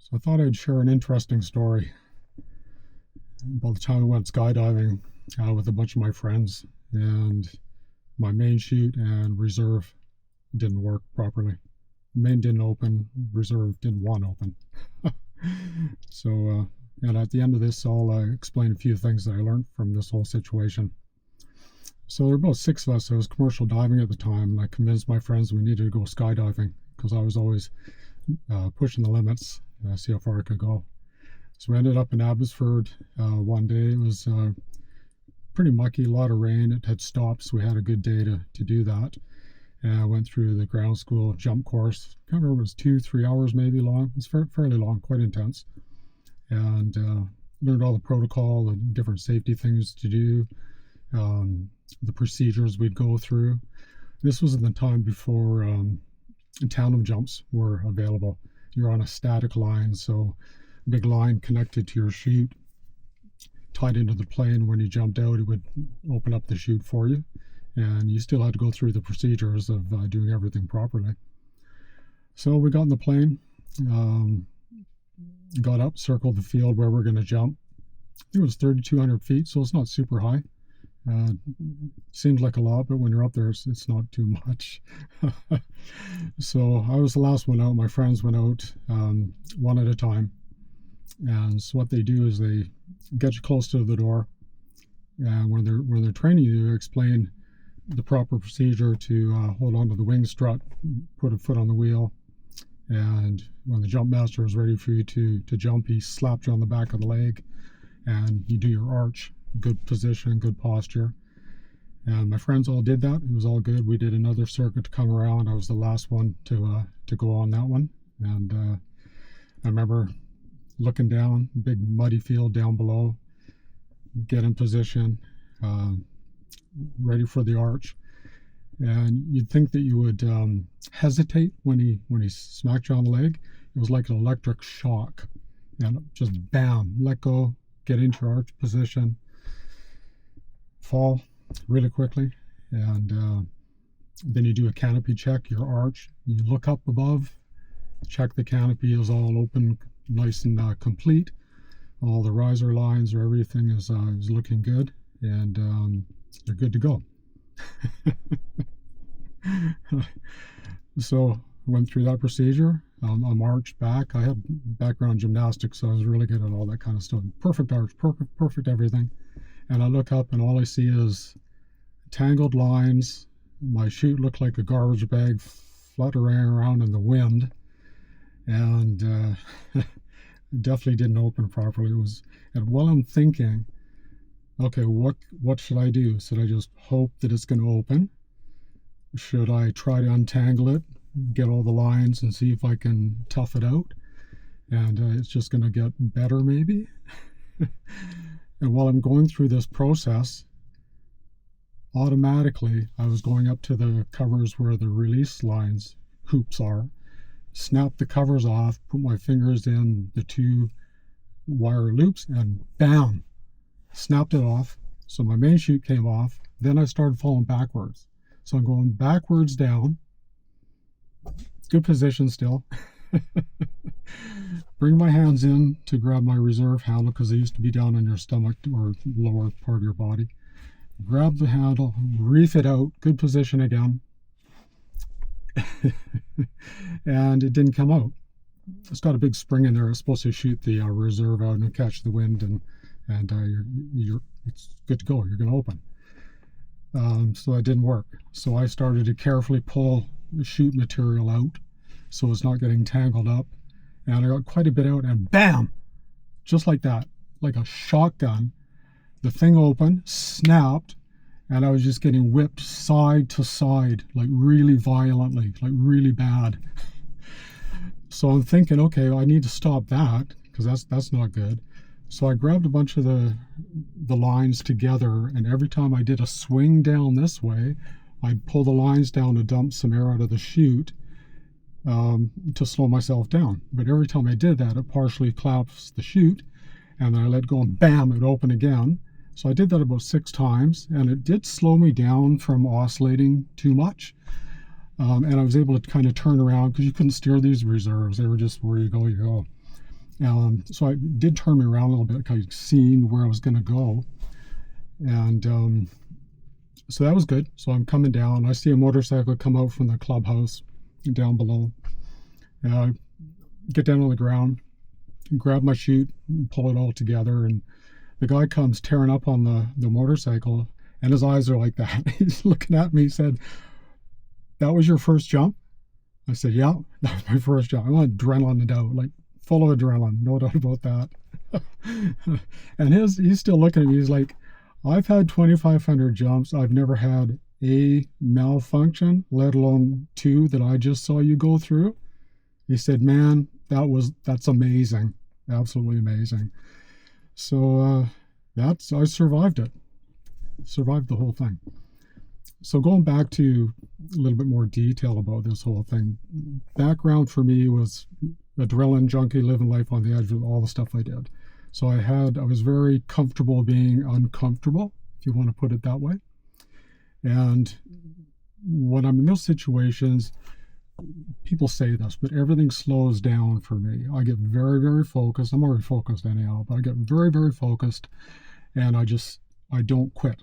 So I thought I'd share an interesting story about the time I went skydiving with a bunch of my friends, and my main chute and reserve didn't work properly. Main didn't open, reserve didn't want to open. And at the end of this, I'll explain a few things that I learned from this whole situation. So there were about six of us. I was commercial diving at the time, and I convinced my friends we needed to go skydiving because I was always pushing the limits, see how far I could go. So we ended up in Abbotsford one day. It was pretty mucky, a lot of rain. It had stopped, so we had a good day to do that. And I went through the ground school jump course. I can't remember, it was 2-3 hours maybe long. It's fairly long, quite intense. And learned all the protocol, the different safety things to do, the procedures we'd go through. This was in the time before tandem jumps were available. You're on a static line, so a big line connected to your chute, tied into the plane. When you jumped out, it would open up the chute for you, and you still had to go through the procedures of doing everything properly. So we got in the plane, got up, circled the field where we're going to jump. I think it was 3,200 feet, so it's not super high. Seems like a lot, but when you're up there, it's not too much. So I was the last one out. My friends went out one at a time. And so what they do is they get you close to the door, and when they're training you, they explain the proper procedure to hold onto the wing strut, put a foot on the wheel, and when the jump master is ready for you to jump, he slaps you on the back of the leg, and you do your arch. Good position, good posture. And my friends all did that. It was all good. We did another circuit to come around. I was the last one to go on that one. And I remember looking down, big muddy field down below, get in position, ready for the arch. And you'd think that you would hesitate when he smacked you on the leg. It was like an electric shock. And just bam, let go, get into your arch position, fall really quickly, and then you do a canopy check, your arch. You look up above, check the canopy is all open, nice and complete. All the riser lines or everything is looking good, and you're good to go. So I went through that procedure. I marched back. I had background gymnastics, so I was really good at all that kind of stuff. Perfect arch, perfect everything. And I look up and all I see is tangled lines. My chute looked like a garbage bag fluttering around in the wind, and definitely didn't open properly. And while I'm thinking, okay, what should I do? Should I just hope that it's going to open? Should I try to untangle it, get all the lines, and see if I can tough it out? And it's just going to get better, maybe. And while I'm going through this process, automatically I was going up to the covers where the release lines, hoops are, snapped the covers off, put my fingers in the two wire loops, and bam, snapped it off. So my main chute came off. Then I started falling backwards. So I'm going backwards down. Good position still. Bring my hands in to grab my reserve handle because they used to be down on your stomach or lower part of your body. Grab the handle, reef it out, good position again. And it didn't come out. It's got a big spring in there. It's supposed to shoot the reserve out and catch the wind, and it's good to go. You're going to open. So that didn't work. So I started to carefully pull the chute material out so it's not getting tangled up. And I got quite a bit out, and bam! Just like that, like a shotgun, the thing opened, snapped, and I was just getting whipped side to side, like really violently, like really bad. So I'm thinking, okay, I need to stop that, because that's not good. So I grabbed a bunch of the lines together, and every time I did a swing down this way, I'd pull the lines down to dump some air out of the chute, to slow myself down. But every time I did that, it partially collapsed the chute, and then I let go and bam, it opened again. So I did that about 6 times, and it did slow me down from oscillating too much. And I was able to kind of turn around because you couldn't steer these reserves. They were just where you go, you go. So I did turn me around a little bit, kind of seeing where I was going to go. And so that was good. So I'm coming down. I see a motorcycle come out from the clubhouse down below. And I get down on the ground, grab my chute, pull it all together. And the guy comes tearing up on the motorcycle, and his eyes are like that. He's looking at me. He said, "That was your first jump?" I said, "Yeah, that was my first jump." I'm adrenaline out, like full of adrenaline, no doubt about that. And he's still looking at me. He's like, "I've had 2,500 jumps. I've never had a malfunction, let alone two that I just saw you go through." He said, "Man, that's amazing, absolutely amazing." So I survived it, survived the whole thing. So going back to a little bit more detail about this whole thing, background for me was adrenaline junkie, living life on the edge with all the stuff I did. So I was very comfortable being uncomfortable, if you want to put it that way. And when I'm in those situations, people say this, but everything slows down for me. I get very, very focused. I'm already focused anyhow, but I get very, very focused, and I don't quit.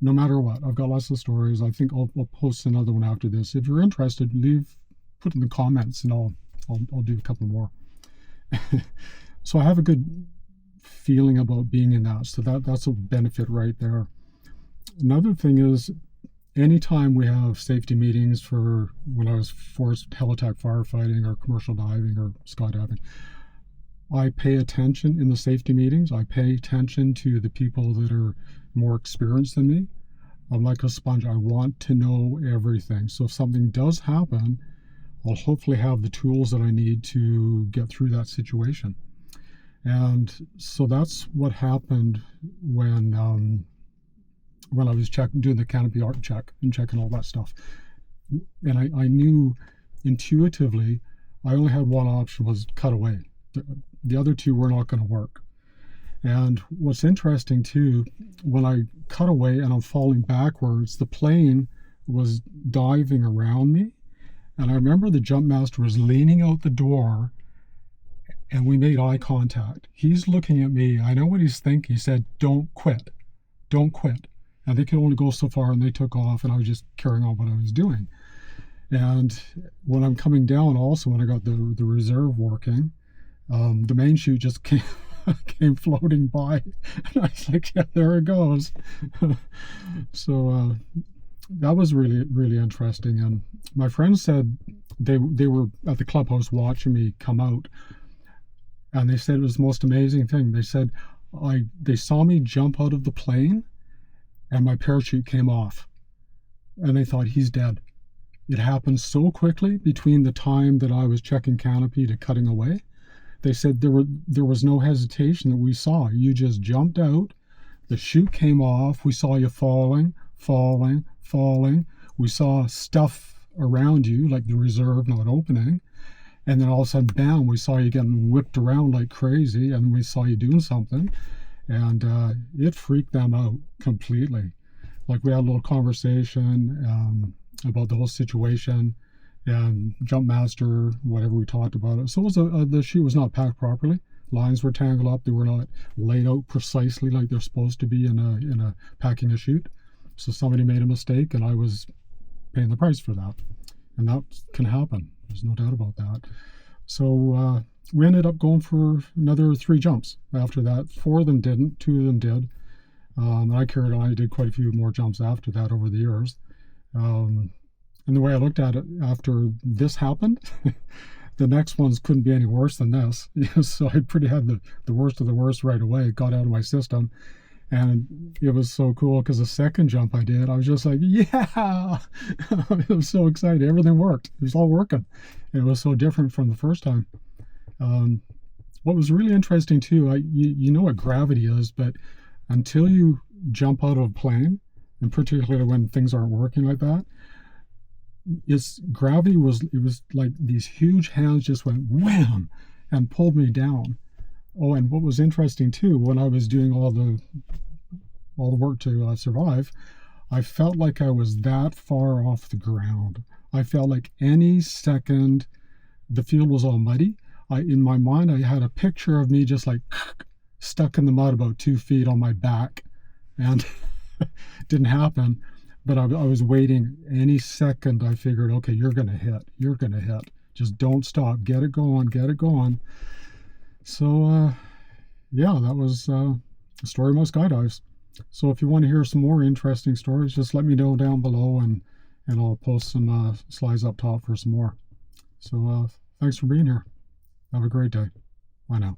No matter what. I've got lots of stories. I think I'll post another one after this. If you're interested, put in the comments, and I'll do a couple more. So I have a good feeling about being in that. So that's a benefit right there. Another thing is, anytime we have safety meetings for when I was forced helitack firefighting or commercial diving or skydiving, I pay attention in the safety meetings. I pay attention to the people that are more experienced than me. I'm like a sponge. I want to know everything. So if something does happen, I'll hopefully have the tools that I need to get through that situation. And so that's what happened when I was doing the canopy arc check and checking all that stuff. And I knew intuitively I only had one option, was cut away. The other two were not going to work. And what's interesting too, when I cut away and I'm falling backwards, the plane was diving around me. And I remember the jump master was leaning out the door, and we made eye contact. He's looking at me. I know what he's thinking. He said, "Don't quit. Don't quit." And they could only go so far, and they took off, and I was just carrying on what I was doing. And when I'm coming down also, when I got the reserve working, the main chute just came floating by. And I was like, yeah, there it goes. So that was really, really interesting. And my friends said they were at the clubhouse watching me come out. And they said it was the most amazing thing. They said they saw me jump out of the plane, and my parachute came off. And they thought, he's dead. It happened so quickly between the time that I was checking canopy to cutting away. They said there was no hesitation that we saw. You just jumped out, the chute came off, we saw you falling. We saw stuff around you, like the reserve not opening. And then all of a sudden, bam, we saw you getting whipped around like crazy, and we saw you doing something. And it freaked them out completely. Like, we had a little conversation about the whole situation, and jump master, whatever we talked about it. So it was the chute was not packed properly. Lines were tangled up. They were not laid out precisely like they're supposed to be in a packing a chute. So somebody made a mistake, and I was paying the price for that. And that can happen. There's no doubt about that. So we ended up going for another 3 jumps after that. 4 of them didn't. 2 of them did. And I carried on. I did quite a few more jumps after that over the years. And the way I looked at it after this happened, the next ones couldn't be any worse than this. So I pretty had the worst of the worst right away. Got out of my system. And it was so cool because the second jump I did, I was just like, yeah! I was so excited. Everything worked. It was all working. And it was so different from the first time. What was really interesting too, you know what gravity is, but until you jump out of a plane, and particularly when things aren't working like that, it was like these huge hands just went wham and pulled me down. Oh, and what was interesting too, when I was doing all the work to survive, I felt like I was that far off the ground. I felt like any second, the field was all muddy. in my mind, I had a picture of me just like stuck in the mud about 2 feet on my back, and it didn't happen. But I was waiting. Any second, I figured, okay, you're going to hit. You're going to hit. Just don't stop. Get it going. Get it going. So, yeah, that was the story of my skydives. So if you want to hear some more interesting stories, just let me know down below, and I'll post some slides up top for some more. So thanks for being here. Have a great day. Bye now.